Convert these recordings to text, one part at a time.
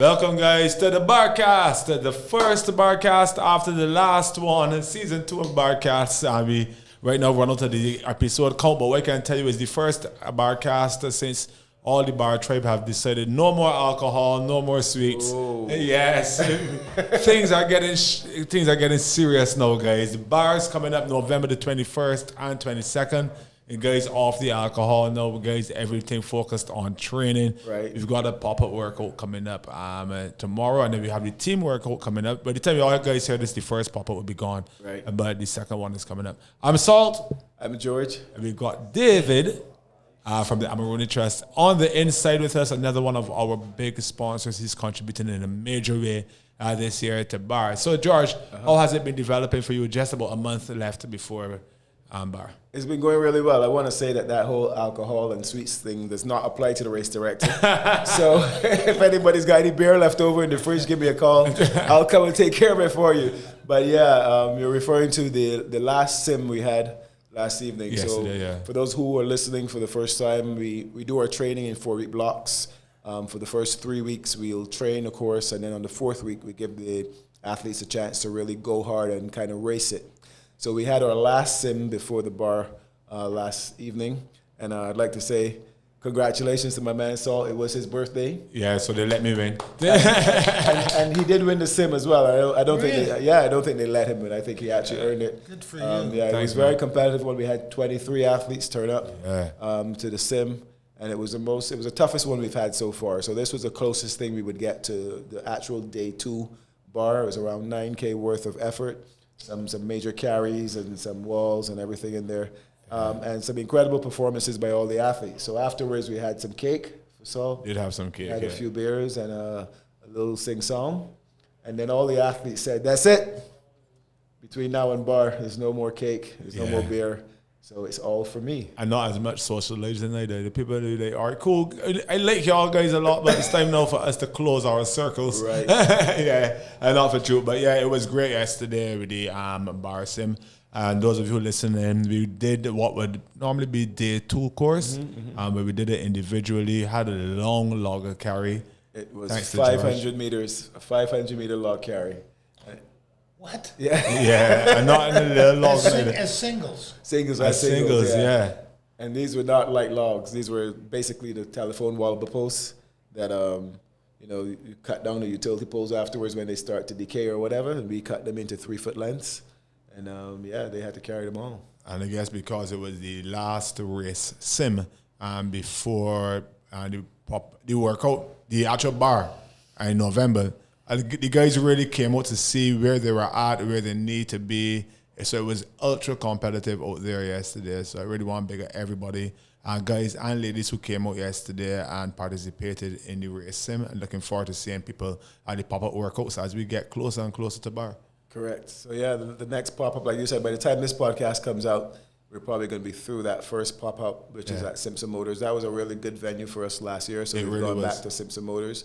Welcome, guys, to the Barcast, the first Barcast after the last one, season 2 of Barcast. We right now run out of the episode count, but what I can tell you is the first Barcast since all the bar tribe have decided no more alcohol, no more sweets. Ooh. Yes, things are getting serious now, guys. The bar's coming up November the 21st and 22nd. And guys, off the alcohol now, guys, everything focused on training. Right. We've got a pop-up workout coming up tomorrow, and then we have the team workout coming up. By the time you all guys hear this, the first pop-up will be gone. Right. But the second one is coming up. I'm Salt. I'm George. And we've got David from the Amorone Trust on the inside with us, another one of our big sponsors. He's contributing in a major way this year to BAR. So, George, how has it been developing for you? Just about a month left before BAR. It's been going really well. I want to say that whole alcohol and sweets thing does not apply to the race director. So if anybody's got any beer left over in the fridge, give me a call. I'll come and take care of it for you. But yeah, you're referring to the last sim we had last evening. Yesterday, so yeah. For those who are listening for the first time, we do our training in 4-week blocks. For the first 3 weeks, we'll train a course, and then on the 4th week, we give the athletes a chance to really go hard and kind of race it. So we had our last sim before the bar last evening, and I'd like to say congratulations to my man Saul. It was his birthday. Yeah, so they let me win. and he did win the sim as well. I don't Really? think they let him win. I think he actually earned it. Good for you. Yeah, it Thanks, was very man. competitive one. We had 23 athletes turn up to the sim, and it was the toughest one we've had so far. So this was the closest thing we would get to the actual day 2 bar. It was around 9K worth of effort. Some major carries and some walls and everything in there. And some incredible performances by all the athletes. So afterwards, we had some cake for Saul. Did have some cake. Had yeah. a few beers and a little sing-song. And then all the athletes said, that's it. Between now and bar, there's no more cake. There's no more beer. So it's all for me. And not as much socializing either. The people who they are cool. I like y'all guys a lot, but it's time now for us to close our circles. Right. Yeah, and not for true. But yeah, it was great yesterday with the bar sim. And those of you listening, we did what would normally be day 2 course, but we did it individually. Had a long log carry. It was Thanks to 500 meters, a 500-meter log carry. What? Yeah. Yeah, and not in the little logs. As singles. Singles, yeah. And these were not like logs. These were basically the telephone wall posts that, you cut down the utility poles afterwards when they start to decay or whatever, and we cut them into 3-foot lengths. And, they had to carry them all. And I guess because it was the last race sim before the workout, the actual bar in November, the guys really came out to see where they were at, where they need to be. So it was ultra competitive out there yesterday. So I really want to big up everybody, guys and ladies who came out yesterday and participated in the race sim. And looking forward to seeing people at the pop-up workouts as we get closer and closer to bar. Correct. So, yeah, the next pop-up, like you said, by the time this podcast comes out, we're probably going to be through that first pop-up, which is at Simpson Motors. That was a really good venue for us last year, so we've gone back to Simpson Motors.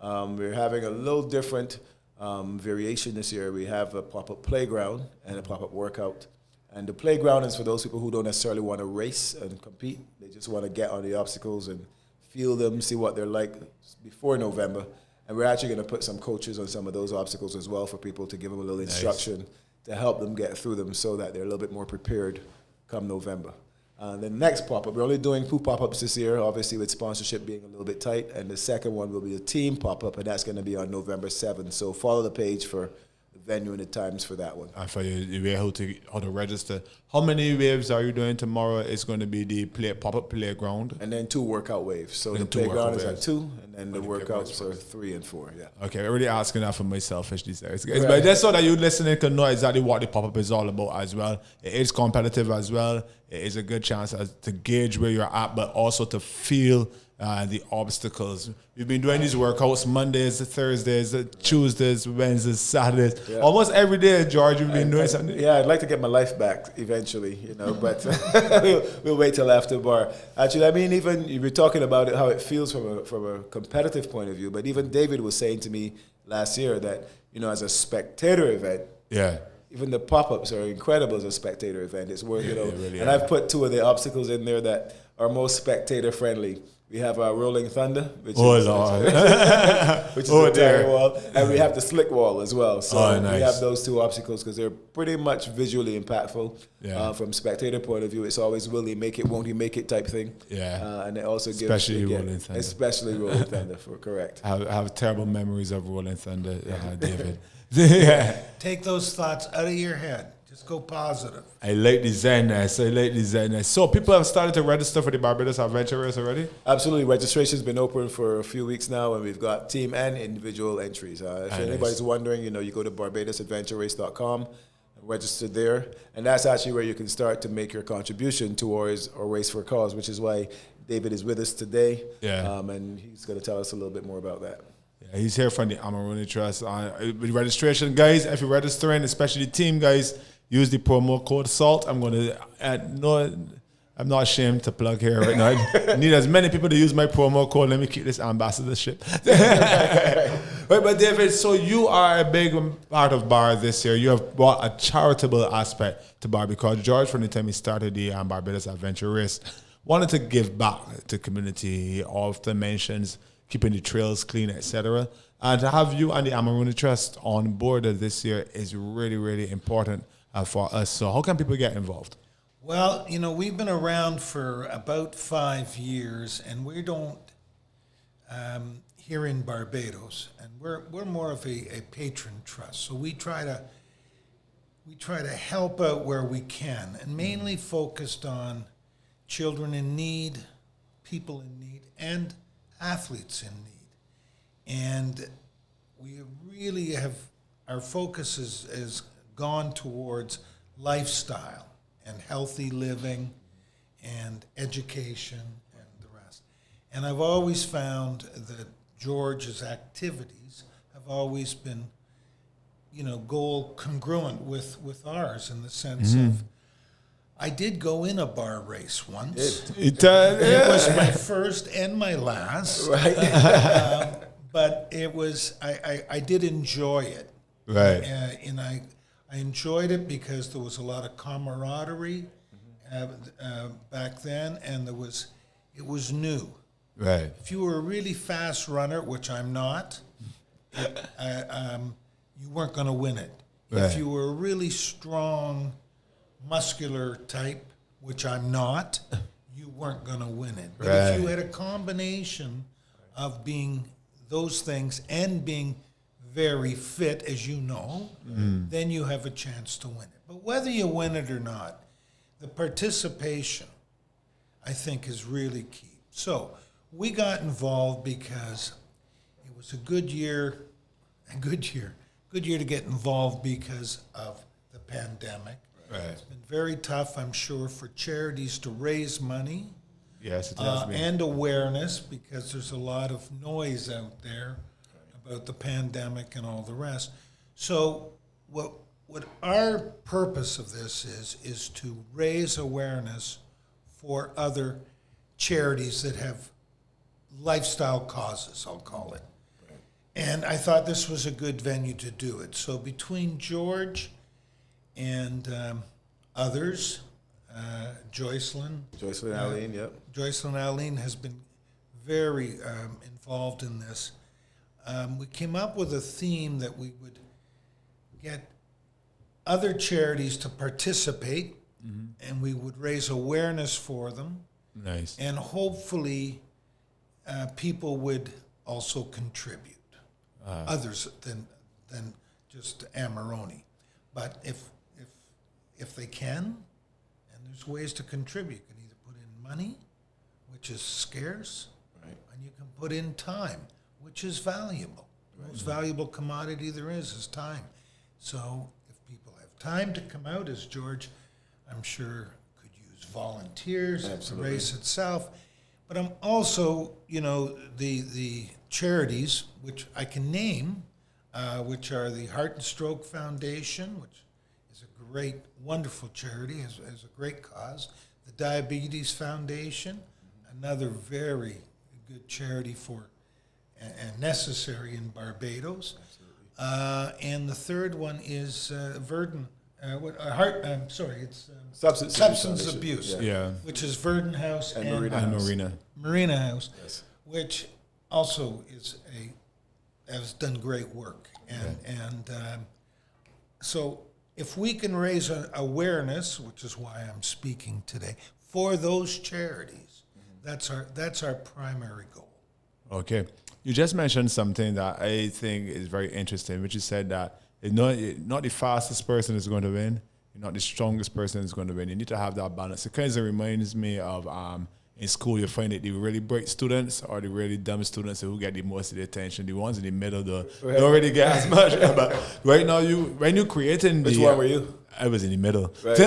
We're having a little different variation this year. We have a pop-up playground and a pop-up workout. And the playground is for those people who don't necessarily want to race and compete. They just want to get on the obstacles and feel them, see what they're like before November. And we're actually going to put some coaches on some of those obstacles as well for people to give them a little instruction to help them get through them so that they're a little bit more prepared come November. The next pop-up, we're only doing 2 pop-ups this year, obviously with sponsorship being a little bit tight. And the second one will be a team pop-up, and that's going to be on November 7th. So follow the page for the venue and the times for that one. And for you, how to register. How many waves are you doing tomorrow? It's going to be the pop-up playground. And then 2 workout waves. So And the 2 playground workout is at waves. 2, and then the the workouts playgrounds are 3 and 4, yeah. Okay, I'm really asking that for my selfish these days, guys. Right. But just so that you listening can know exactly what the pop-up is all about as well. It is competitive as well. It is a good chance to gauge where you're at, but also to feel the obstacles. We've been doing these workouts Mondays, Thursdays, Tuesdays, Wednesdays, Saturdays. Yeah. Almost every day, George, we've been doing something. Yeah, I'd like to get my life back eventually, but we'll wait till after bar. Actually, I mean, even you were talking about it, how it feels from a competitive point of view, but even David was saying to me last year that, as a spectator event, even the pop-ups are incredible as a spectator event. It's worth, really and I've put 2 of the obstacles in there that are most spectator friendly. We have our Rolling Thunder, which Lord. which is a tire wall, and we have the slick wall as well. So nice. we have those two obstacles because they're pretty much visually impactful. Yeah. From spectator point of view, it's always will he make it, won't he make it type thing. Yeah. And it also gives Especially Rolling Thunder. Especially Rolling Thunder, correct. I have terrible memories of Rolling Thunder, David. Yeah. Take those thoughts out of your head. Just go positive. I like the zen. So people have started to register for the Barbados Adventure Race already? Absolutely. Registration's been open for a few weeks now, and we've got team and individual entries. If anybody's wondering, you go to BarbadosAdventureRace.com and register there. And that's actually where you can start to make your contribution towards a race for a cause, which is why David is with us today. Yeah. And he's going to tell us a little bit more about that. Yeah, he's here from the Amorone Trust. With registration, guys, if you're registering, especially the team, guys, use the promo code SALT. I'm going to, I'm not ashamed to plug here right now. I need as many people to use my promo code. Let me keep this ambassadorship. Right, but David, so you are a big part of BAR this year. You have brought a charitable aspect to BAR because George, from the time he started the Barbados Adventure Race, wanted to give back to community. He often mentions keeping the trails clean, etc. And to have you and the Amorone Trust on board this year is really, really important for us. So how can people get involved? Well, we've been around for about 5 years, and we don't, here in Barbados, and we're more of a patron trust. So we try to help out where we can, and mainly focused on children in need, people in need, and athletes in need. And we really have, our focus is gone towards lifestyle and healthy living and education and the rest. And I've always found that George's activities have always been, goal congruent with ours, in the sense of, I did go in a bar race once. It was my first and my last. Right. But it was, I did enjoy it. Right. And I enjoyed it because there was a lot of camaraderie back then, and it was new. Right. If you were a really fast runner, which I'm not, you weren't going to win it. Right. If you were a really strong, muscular type, which I'm not, you weren't going to win it. But if you had a combination of being those things and being very fit, as you know, then you have a chance to win it. But whether you win it or not, the participation, I think, is really key. So we got involved because it was a good year to get involved because of the pandemic. Right. It's been very tough, I'm sure, for charities to raise money. Yes, it has been. And awareness, because there's a lot of noise out there about the pandemic and all the rest. So what our purpose of this is to raise awareness for other charities that have lifestyle causes, I'll call it. Right. And I thought this was a good venue to do it. So between George and others, Joycelyn Aline, yep. Joycelyn Aline has been very involved in this. We came up with a theme that we would get other charities to participate, and we would raise awareness for them. Nice. And hopefully people would also contribute, others than just Amorone. But if they can, and there's ways to contribute, you can either put in money, which is scarce, right, and you can put in time, which is valuable. The most valuable commodity there is time. So if people have time to come out, as George, I'm sure, could use volunteers at the race itself. But I'm also, the charities, which I can name, which are the Heart and Stroke Foundation, which is a great, wonderful charity, has a great cause. The Diabetes Foundation, another very good charity for and necessary in Barbados. And the third one is Verdun it's substance abuse. Which is Verdon House and Marina House, which also has done great work. So if we can raise awareness, which is why I'm speaking today, for those charities, that's our primary goal. Okay. You just mentioned something that I think is very interesting, which you said that it's not the fastest person is going to win, not the strongest person is going to win. You need to have that balance. It kind of reminds me of in school, you find that the really bright students or the really dumb students who get the most of the attention. The ones in the middle don't really get as much. But right now, when you're creating Which one were you? I was in the middle. Right.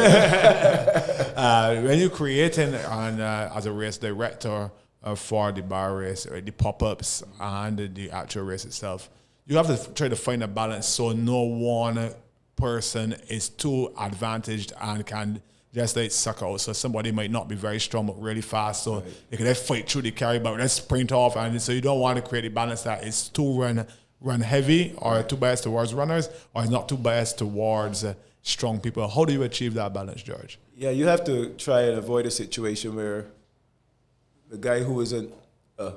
When you're creating as a race director for the bar race, or the pop-ups and the actual race itself, you have to try to find a balance so no one person is too advantaged and can just like suck out. So somebody might not be very strong but really fast, so they can fight through the carry, but then sprint off. And so you don't want to create a balance that is too run heavy or too biased towards runners, or is not too biased towards strong people. How do you achieve that balance, George? Yeah, you have to try and avoid a situation where the guy who isn't a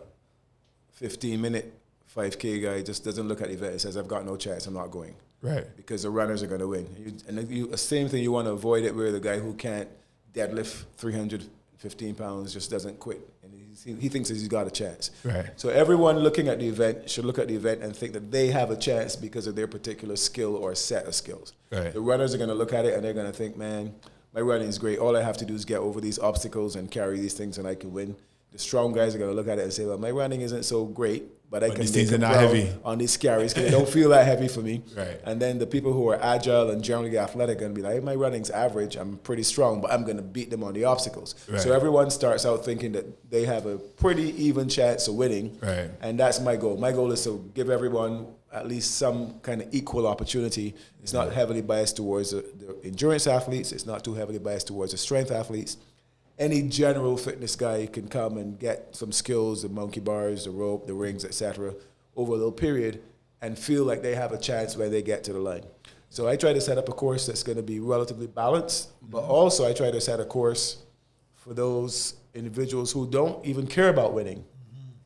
15-minute 5K guy just doesn't look at the event and says, I've got no chance, I'm not going. Right. Because the runners are going to win. The same thing, you want to avoid it where the guy who can't deadlift 315 pounds just doesn't quit. And he thinks that he's got a chance. Right. So everyone looking at the event should look at the event and think that they have a chance because of their particular skill or set of skills. Right. The runners are going to look at it and they're going to think, man, my running is great. All I have to do is get over these obstacles and carry these things and I can win. The strong guys are going to look at it and say, well, my running isn't so great, but I can these make things it are not heavy on these carries because they don't feel that heavy for me. Right. And then the people who are agile and generally athletic are going to be like, hey, my running's average, I'm pretty strong, but I'm going to beat them on the obstacles. Right. So everyone starts out thinking that they have a pretty even chance of winning. Right. And that's my goal. My goal is to give everyone at least some kind of equal opportunity. It's not heavily biased towards the endurance athletes. It's not too heavily biased towards the strength athletes. Any general fitness guy can come and get some skills, the monkey bars, the rope, the rings, etc., over a little period and feel like they have a chance when they get to the line. So I try to set up a course that's going to be relatively balanced, but also I try to set a course for those individuals who don't even care about winning.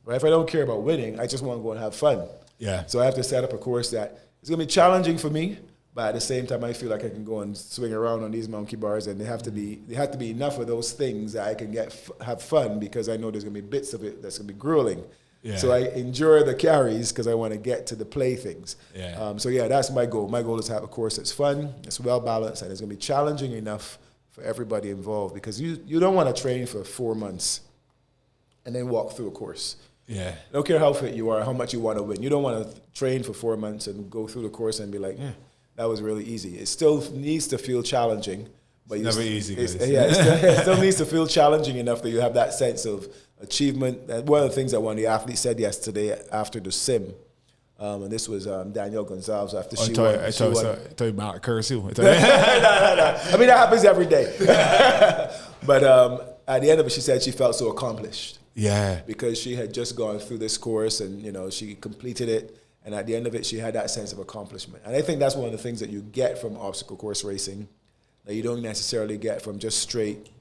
Right? If I don't care about winning, I just want to go and have fun. Yeah. So I have to set up a course that is going to be challenging for me, but at the same time, I feel like I can go and swing around on these monkey bars, and they have to be enough of those things that I can have fun, because I know there's going to be bits of it that's going to be grueling. Yeah. So I endure the carries because I want to get to the play things. Yeah. So that's my goal. My goal is to have a course that's fun, it's well balanced, and it's going to be challenging enough for everybody involved, because you don't want to train for 4 months and then walk through a course. Yeah. I don't care how fit you are, how much you want to win. You don't want to train for 4 months and go through the course and be like, that was really easy. It still needs to feel challenging. But it's never easy. It still needs to feel challenging enough that you have that sense of achievement. And one of the things that one of the athletes said yesterday after the sim, and this was Danielle Gonzalez after she won. I thought you about curse you. No. I mean, that happens every day. But at the end of it, she said she felt so accomplished. Yeah. Because she had just gone through this course and, she completed it. And at the end of it, she had that sense of accomplishment. And I think that's one of the things that you get from obstacle course racing that you don't necessarily get from just straight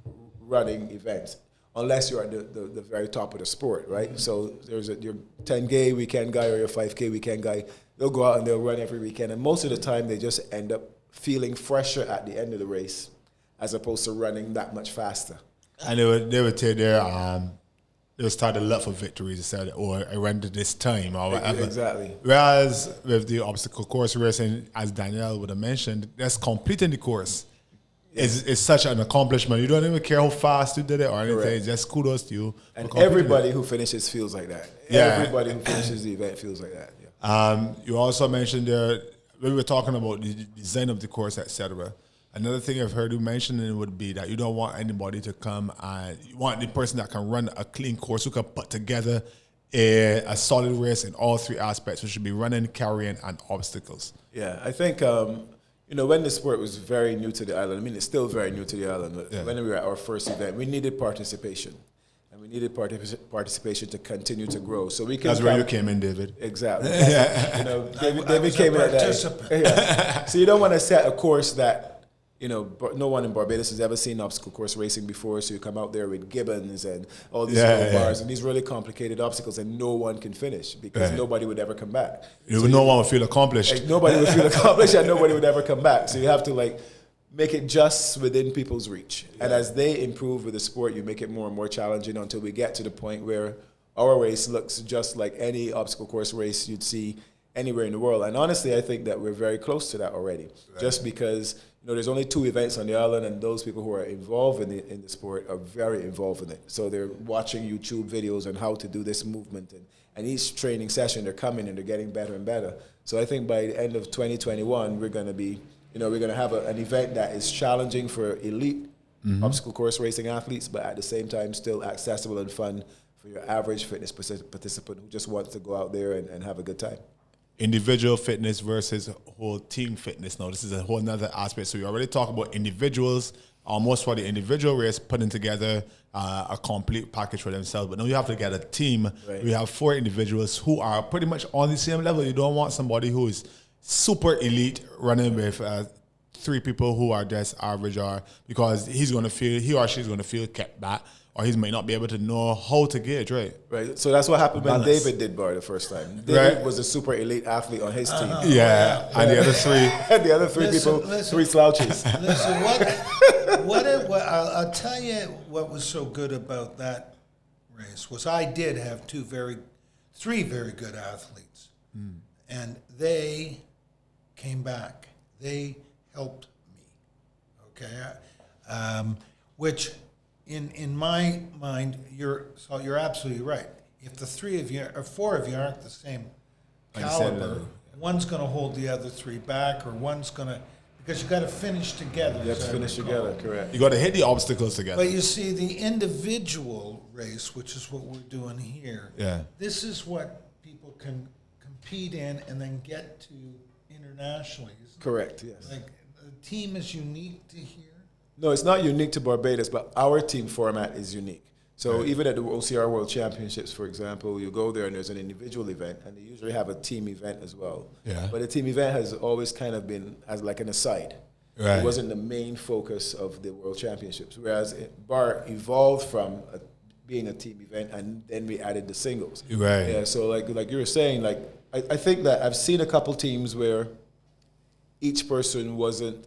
running events, unless you're at the very top of the sport, right? Mm-hmm. So there's your 10K weekend guy or your 5K weekend guy. They'll go out and they'll run every weekend. And most of the time, they just end up feeling fresher at the end of the race as opposed to running that much faster. And they would take their... They would start to look for victories instead, or I ran to this time, or whatever. Exactly. Whereas with the obstacle course racing, as Danielle would have mentioned, that's completing the course. It's such an accomplishment. You don't even care how fast you did it or anything. Correct. It's just kudos to you. And everybody who finishes feels like that. Yeah. Everybody who finishes the event feels like that. Yeah. You also mentioned there, when we were talking about the design of the course, etc. Another thing I've heard you mentioning would be that you don't want anybody to come and you want the person that can run a clean course, who can put together a solid race in all three aspects, which should be running, carrying, and obstacles. Yeah, I think, when the sport was very new to the island, it's still very new to the island, but when we were at our first event, we needed participation. And we needed participation to continue to grow. So we can. That's where you came in, David. Exactly. David came in at that. Yeah. So you don't want to set a course that no one in Barbados has ever seen obstacle course racing before, so you come out there with gibbons and all these bars and these really complicated obstacles, and no one can finish because nobody would ever come back. No one would feel accomplished. Like, nobody would feel accomplished, and nobody would ever come back. So you have to make it just within people's reach. Yeah. And as they improve with the sport, you make it more and more challenging until we get to the point where our race looks just like any obstacle course race you'd see anywhere in the world. And honestly, I think that we're very close to that already. Right. Just because there's only 2 events on the island, and those people who are involved in the sport are very involved in it. So they're watching YouTube videos on how to do this movement, and each training session they're coming and they're getting better and better. So I think by the end of 2021, we're going to be, we're going to have an event that is challenging for elite obstacle course racing athletes, but at the same time still accessible and fun for your average fitness participant who just wants to go out there and have a good time. Individual fitness versus whole team fitness. Now, this is a whole nother aspect. So we already talked about individuals, almost for the individual race, putting together a complete package for themselves. But now you have to get a team. Right. We have 4 individuals who are pretty much on the same level. You don't want somebody who is super elite running with 3 people who are just average, or because he or she's going to feel kept back, or he might not be able to know how to gauge, right? Right. So that's what happened when David did BAR the first time. David was a super elite athlete on his team. Yeah. And the other 3. And the other 3 people, 3 slouches. Listen, I'll tell you what was so good about that race was I did have 3 very good athletes. And they came back. They helped me. Okay? Which... In my mind, you're absolutely right. If the 3 of you or 4 of you aren't the same caliber, one's going to hold the other 3 back, or one's going to, because you got to finish together. You have to finish together, correct. You got to hit the obstacles together. But you see, the individual race, which is what we're doing here, this is what people can compete in and then get to internationally. Correct, yes. Like, the team is unique to here. No, it's not unique to Barbados, but our team format is unique. So even at the OCR World Championships, for example, you go there and there's an individual event, and they usually have a team event as well. Yeah. But the team event has always kind of been as like an aside. Right. It wasn't the main focus of the World Championships, whereas BAR evolved from being a team event, and then we added the singles. Right. Yeah. So like you were saying, I think that I've seen a couple teams where each person wasn't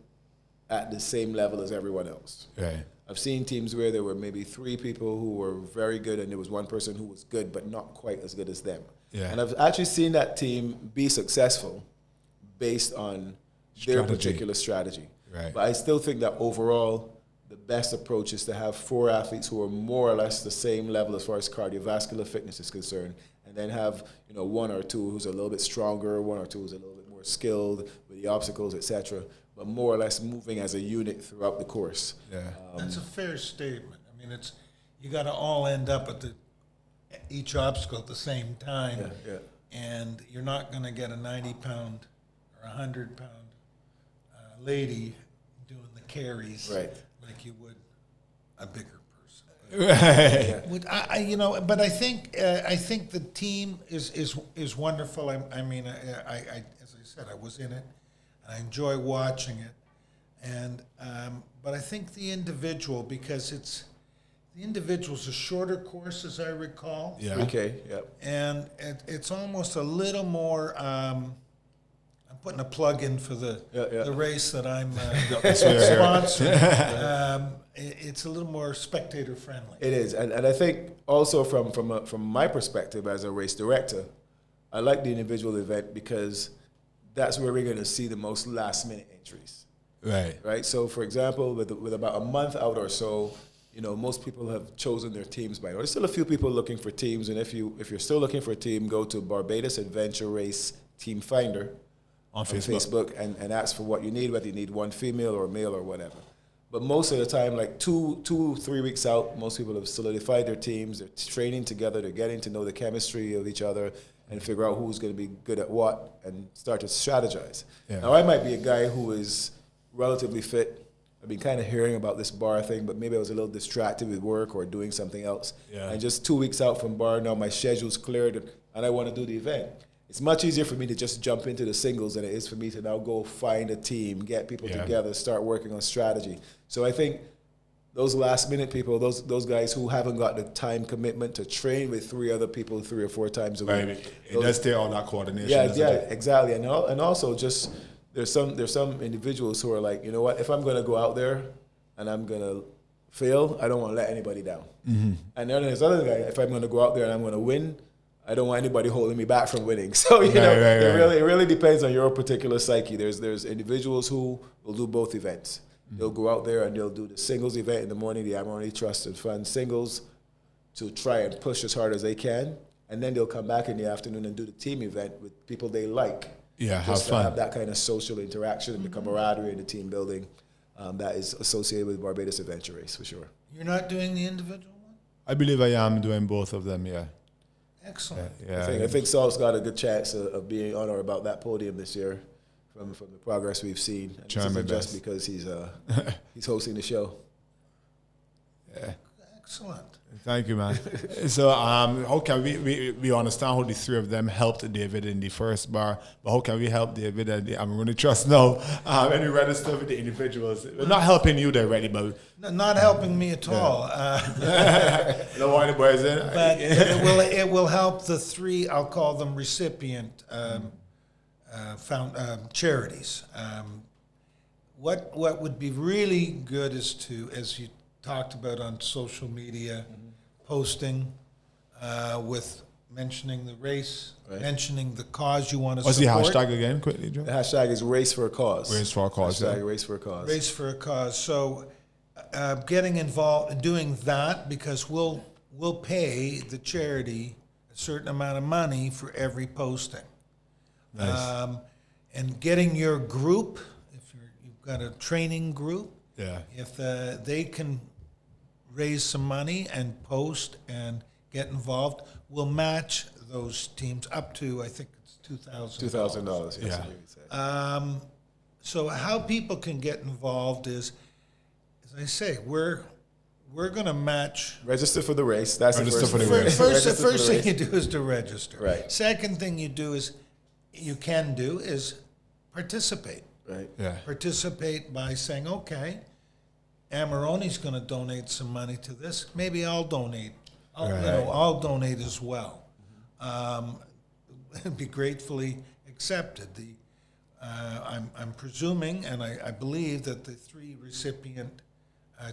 at the same level as everyone else. Right. I've seen teams where there were maybe 3 people who were very good, and there was one person who was good but not quite as good as them. Yeah. And I've actually seen that team be successful based on their particular strategy. Right. But I still think that overall, the best approach is to have 4 athletes who are more or less the same level as far as cardiovascular fitness is concerned, and then have 1 or 2 who's a little bit stronger, 1 or 2 who's a little bit more skilled with the obstacles, etc., but more or less moving as a unit throughout the course. Yeah, that's a fair statement. I mean, you got to all end up at each obstacle at the same time, and you're not going to get a 90-pound or 100-pound lady doing the carries like you would a bigger person. Right. But I think the team is wonderful. I mean, as I said, I was in it. I enjoy watching it, but I think the individual, because the individual's a shorter course, as I recall. Yeah. Okay. Yep. And it's almost a little more. I'm putting a plug in for the race that I'm sponsoring. It's a little more spectator friendly. It is, and I think also from my perspective as a race director, I like the individual event because that's where we're going to see the most last-minute entries. Right. Right. So, for example, with about a month out or so, most people have chosen their teams by now. There's still a few people looking for teams, and if you're still looking for a team, go to Barbados Adventure Race Team Finder on Facebook and ask for what you need, whether you need 1 female or male or whatever. But most of the time, like 2-3 weeks out, most people have solidified their teams. They're training together. They're getting to know the chemistry of each other and figure out who's going to be good at what and start to strategize. Yeah. Now, I might be a guy who is relatively fit. I've been kind of hearing about this BAR thing, but maybe I was a little distracted with work or doing something else. Yeah. And just 2 weeks out from BAR, now my schedule's cleared and I want to do the event. it's much easier for me to just jump into the singles than it is for me to now go find a team, get people together, start working on strategy. So I think those last minute people, those guys who haven't got the time commitment to train with 3 other people 3 or 4 times a week. It does take all that coordination. Yeah, exactly. And also just there's some individuals who are like, you know what, if I'm going to go out there and I'm going to fail, I don't want to let anybody down. And then there's other guy, if I'm going to go out there and I'm going to win, I don't want anybody holding me back from winning. So it really depends on your particular psyche. There's individuals who will do both events. They'll go out there and they'll do the singles event in the morning, the Amorone Trust and Fund singles, to try and push as hard as they can. And then they'll come back in the afternoon and do the team event with people they like. Yeah, just have fun. To have that kind of social interaction and the camaraderie and the team building that is associated with Barbados Adventure Race, for sure. You're not doing the individual one? I believe I am doing both of them, yeah. Excellent. Yeah, I think Salt's got a good chance of being on or about that podium this year. From the progress we've seen, and this isn't just because he's hosting the show. Yeah, excellent. Thank you, man. So, how can we understand how the 3 of them helped David in the first bar, but how can we help David and the Amorone Trust now? Any register with the individuals? We're not helping you directly, but not helping me at all. Don't want the boys in, but it will help the 3. I'll call them recipient. Charities. What would be really good is to, as you talked about on social media, posting with mentioning the race, mentioning the cause you want to support. What's the hashtag again, quickly, Joe? The hashtag is Race for a Cause. Race for a Cause. Hashtag Race for a Cause. Race for a Cause. So getting involved and doing that, because we'll pay the charity a certain amount of money for every posting. Nice. And getting your group, if you've got a training group, if they can raise some money and post and get involved, we'll match those teams up to, I think it's $2,000. $2,000, yes. Yeah. So how people can get involved is, as I say, we're going to match. Register for the race. That's the first thing. The first thing you do is to register. Right. Second thing you can do is participate. Right. Yeah. Participate by saying, okay, Amorone's going to donate some money to this. Maybe I'll donate. I'll donate as well. Be gratefully accepted. I'm presuming, and I believe that the 3 recipient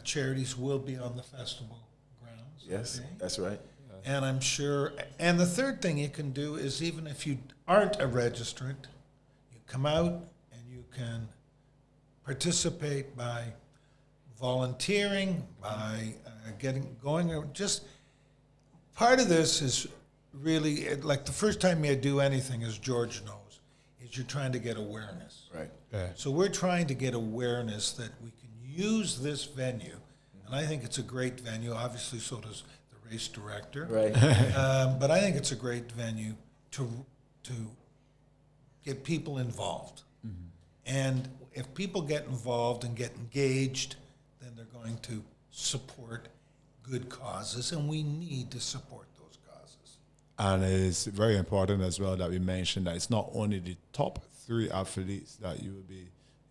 charities will be on the festival grounds. Yes, that's right. And I'm sure, and the third thing you can do is, even if you aren't a registrant, you come out and you can participate by volunteering, by just part of this is really, like the first time you do anything, as George knows, is you're trying to get awareness. Right. Yeah. So we're trying to get awareness that we can use this venue, and I think it's a great venue. Obviously, so does the race director. Right. But I think it's a great venue to get people involved. Mm-hmm. And if people get involved and get engaged, then they're going to support good causes, and we need to support those causes. And it's very important as well that we mention that it's not only the top 3 athletes that you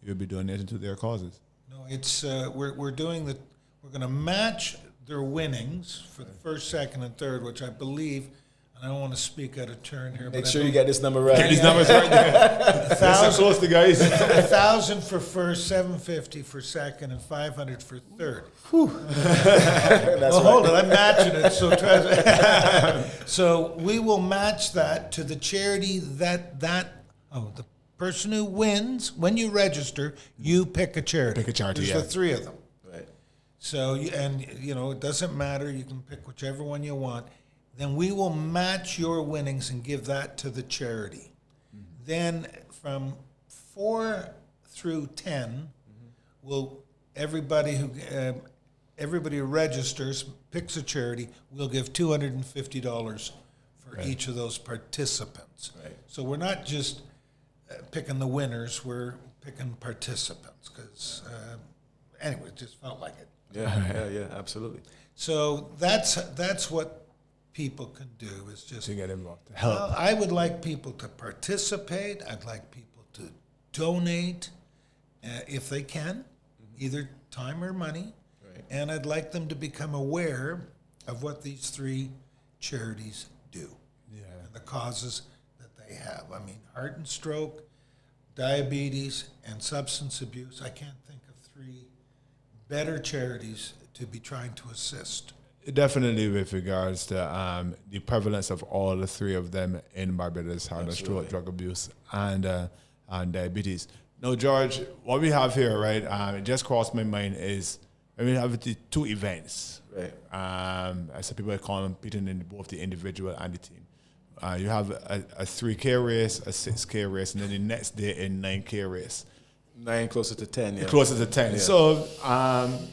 will be donating to their causes. No, it's we're going to match their winnings for the first, second, and third, which I believe, and I don't want to speak out of turn here. Make sure you get this number right. Get these numbers right there. 1,000 close to guys. 1,000 for first, 750 for second, and 500 for third. Hold it, I'm matching it. So we will match that to the charity the person who wins. When you register, you pick a charity. Pick a charity. There's the 3 of them. Right. So it doesn't matter. You can pick whichever one you want. Then we will match your winnings and give that to the charity. Mm-hmm. Then from 4 through 10, everybody who registers, picks a charity, we'll give $250 for each of those participants. Right. So we're not just picking the winners, we're picking participants, because anyway, it just felt like it. Yeah, absolutely. So that's what people can do is just to get involved, to help. Well, I would like people to participate. I'd like people to donate if they can, either time or money. Right. And I'd like them to become aware of what these 3 charities do and the causes that they have. I mean, heart and stroke, diabetes, and substance abuse. I can't think of 3 better charities to be trying to assist. Definitely with regards to the prevalence of all the 3 of them in Barbados, heart and stroke, drug abuse, and diabetes. Now, George, what we have here, right, it just crossed my mind is we have the 2 events. Right. As people are competing in both the individual and the team. You have a 3K race, a 6K race, and then the next day a 9K race. 9 closer to 10, yeah. Closer to 10. Yeah. So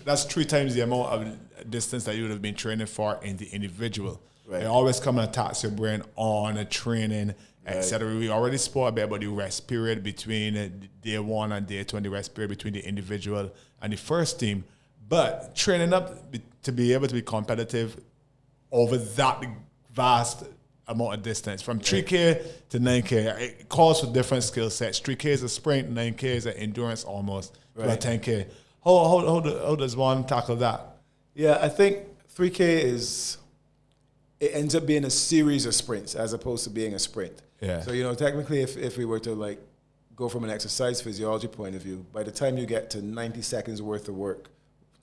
that's 3 times the amount of distance that you would have been training for in the individual. Right. It always come and tax your brain on the training, etc. We already spoke a bit about the rest period between day 1 and day 2, and the rest period between the individual and the first team. But training up to be able to be competitive over that vast amount of distance, from 3K to 9K, it calls for different skill sets. 3K is a sprint, 9K is an endurance almost, about 10K. How does one tackle that? Yeah, I think 3K it ends up being a series of sprints as opposed to being a sprint. Yeah. So, technically if we were to go from an exercise physiology point of view, by the time you get to 90 seconds worth of work,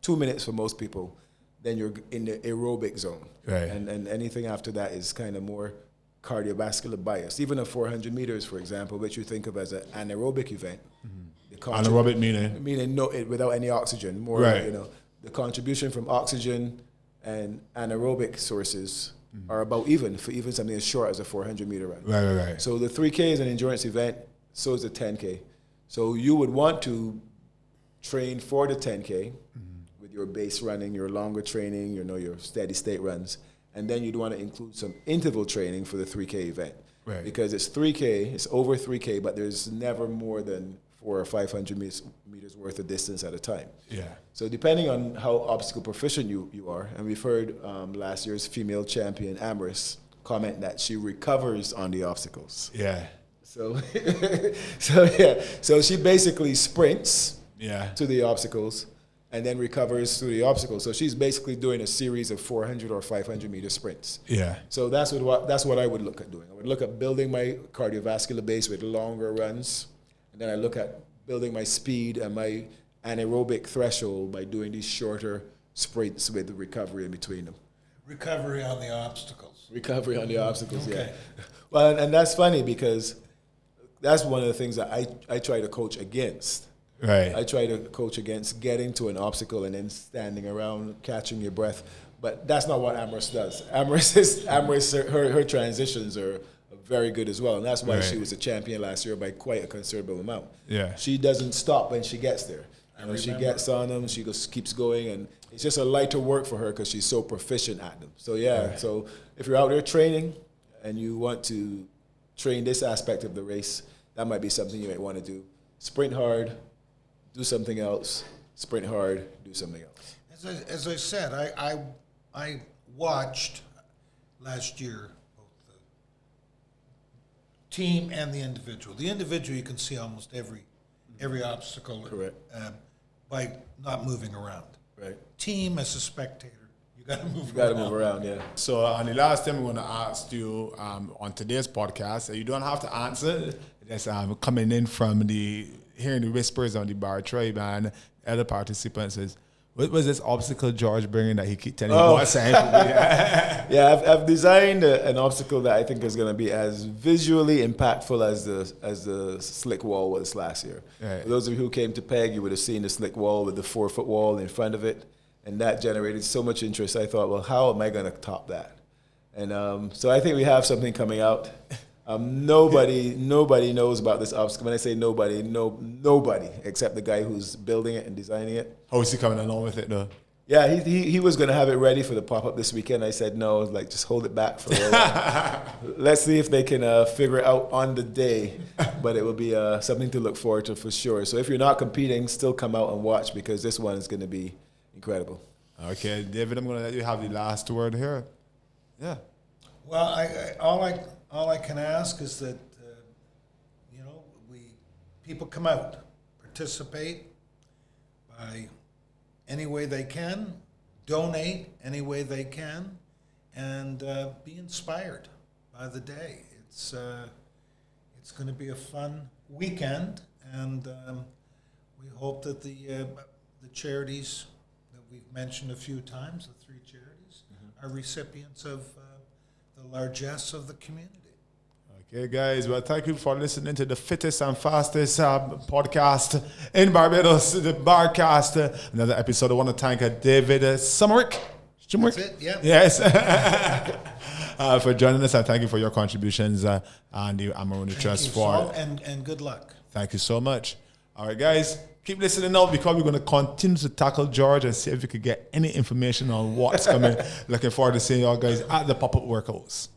2 minutes for most people, then you're in the aerobic zone. Right. And anything after that is kind of more cardiovascular bias. Even a 400 meters, for example, which you think of as an anaerobic event. Anaerobic meaning? Meaning without any oxygen. More, the contribution from oxygen and anaerobic sources are about even for even something as short as a 400 meter run. Right. So the 3K is an endurance event, so is the 10K. So you would want to train for the 10K with your base running, your longer training, your steady state runs, and then you'd want to include some interval training for the 3K event. Right. Because it's 3K, it's over 3K, but there's never more than 400 or 500 meters worth of distance at a time. Yeah. So depending on how obstacle proficient you are, and we've heard last year's female champion, Amorone, comment that she recovers on the obstacles. Yeah. So she basically sprints to the obstacles and then recovers through the obstacles. So she's basically doing a series of 400 or 500 meter sprints. Yeah. So that's what I would look at doing. I would look at building my cardiovascular base with longer runs, and then I look at building my speed and my anaerobic threshold by doing these shorter sprints with the recovery in between them. Recovery on the obstacles. Recovery on the obstacles, okay. Yeah. Well, and that's funny because that's one of the things that I try to coach against. Right. I try to coach against getting to an obstacle and then standing around, catching your breath. But that's not what Amorone does. Amorone, her transitions are very good as well. And that's why she was a champion last year by quite a considerable amount. Yeah. She doesn't stop when she gets there. She gets on them, she keeps going, and it's just a lighter work for her because she's so proficient at them. So, so if you're out there training and you want to train this aspect of the race, that might be something you might want to do. Sprint hard, do something else. Sprint hard, do something else. As I said, I watched last year both the team and the individual. The individual you can see almost every obstacle. Correct. By not moving around. Right. Team as a spectator, you got to move. You got to move around, yeah. So, on the last thing I'm going to ask you on today's podcast, you don't have to answer. Just coming in from hearing the whispers on the bar tribe and other participants is, what was this obstacle George bringing that he keep telling you what saying? Yeah, I've designed an obstacle that I think is going to be as visually impactful as the slick wall was last year. Right. For those of you who came to PEG, you would have seen the slick wall with the 4-foot wall in front of it, and that generated so much interest. I thought, well, how am I going to top that? And so I think we have something coming out. Nobody knows about this obstacle. When I say nobody, nobody except the guy who's building it and designing it. How is he coming along with it though? Yeah, he was going to have it ready for the pop-up this weekend. I said, no, just hold it back for a while. Let's see if they can figure it out on the day. But it will be something to look forward to for sure. So if you're not competing, still come out and watch because this one is going to be incredible. Okay, David, I'm going to let you have the last word here. Yeah. Well, all I can ask is that people come out, participate by any way they can, donate any way they can, and be inspired by the day. It's going to be a fun weekend, and we hope that the charities that we've mentioned a few times, the 3 charities, are recipients of the largesse of the community. Okay, guys, well, thank you for listening to the fittest and fastest podcast in Barbados, the Barcast. Another episode. I want to thank David Csumrik. That's it, yeah. Yes. For joining us, and thank you for your contributions and the Amorone Trust for and good luck. Thank you so much. All right, guys, keep listening now because we're going to continue to tackle George and see if we could get any information on what's coming. Looking forward to seeing y'all guys at the pop-up workouts.